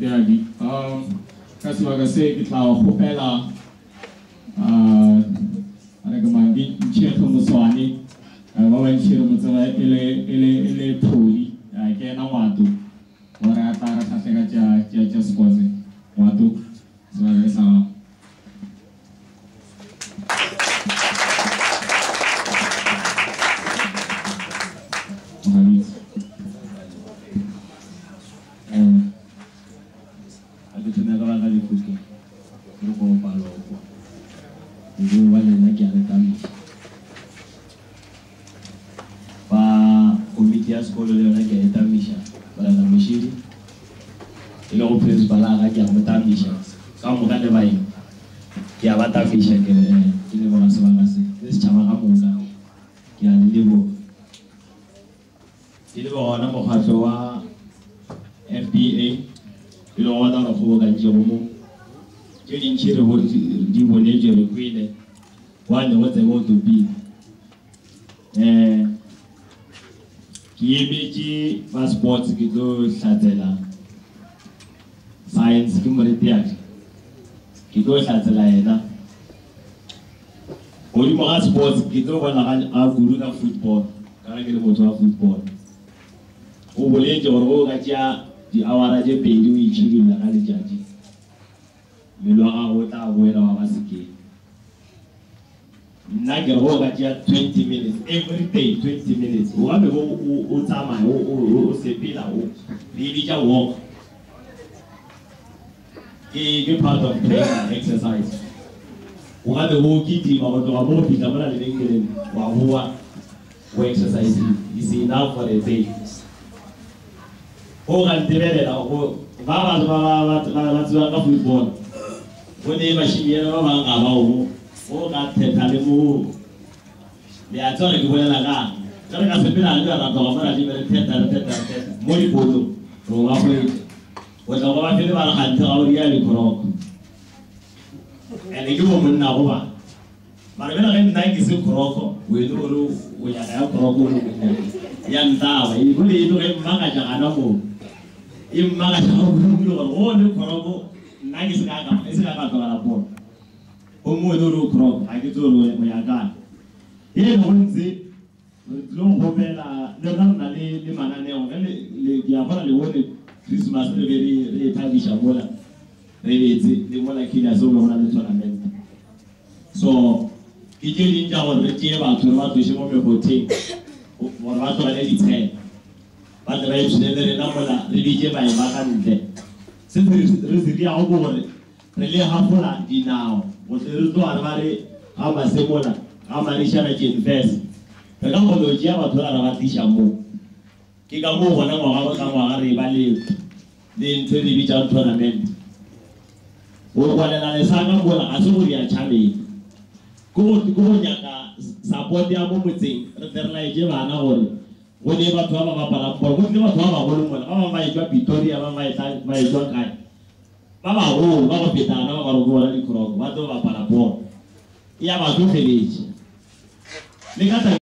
Teagi. Kasi magase kita hopela ana gamangi chieto muswani mawen chiro mutsawa ele puli ke na watu ora tara tasega ja skoze watu zwa sawa Sekolah dia nak kita tamisha, pada nama Syiri. Ilo ofis bala aja kita tamisha. Kamu kan ada baik. Ya bata tamisha ke, ini orang semangat sih. Ini cuma kamu kan. Ya ini bu. Ini bu orang mau khaswa FBA. Ilo orang nak buat gaji umum. Jadi Syiri buat di boleh jadi kuih. One what they want to be. Kiyebeji passport gitu satela science kimuritiak gitu satela ena oli mga sports gitu wala kan guru na football kana kile moto wa football o bole joro gaja di awara je pedu ichiru na kali jaji melo a ota wera wa basike Nagger got 20 minutes every day, 20 minutes. One who time who sepila really just walk. Give part of prayer exercise. One who kitty or to a more people in England, who exercise is enough for the day. Oh, and develop our football. When they machine about. Oh, that Talimu. They are telling you well again. Tell us a bit of a Molipudu, from our way. What our people are tell really correct. And a woman now. But when I am 96 Croco, we do we are Croco. Young Tower, you really do him Magajanamo. In Magajan, all the Croco, 96 is like a board. Omo dulu krok, lagi tu lu meyakan. Ini orang si, long hopela, dalam nali di mana ni orang ni dia apa ni orang Christmas ni beri pagi syabola, beri di mana kita semua orang ni tournament. So, kita ni jauh dari Jawa, cuma tu semua berhutang, orang tu ada di sana. Pada hari ini dari nama religion bayi makan ni. Sebenarnya dia apa orang? Religion apa lah di now. Wotero to armare ama semona ama nishana jinvest kaka kolojia watu arabatisha mu kika mu wana ngwa kama ari bali din tedi bicha tournament wo wala na lesanga mbola asuri ya chami ko nyaka support ya mu mutsing referla je bana hore wone batho ba ba bapala bolo ko ne batho ba bolo mona ba ba itwa Victoria ba ba itwa kai Baba oh, baba pitana baba rogola ni kroko, watu wa para po. Ia ba tu feliz. Ligata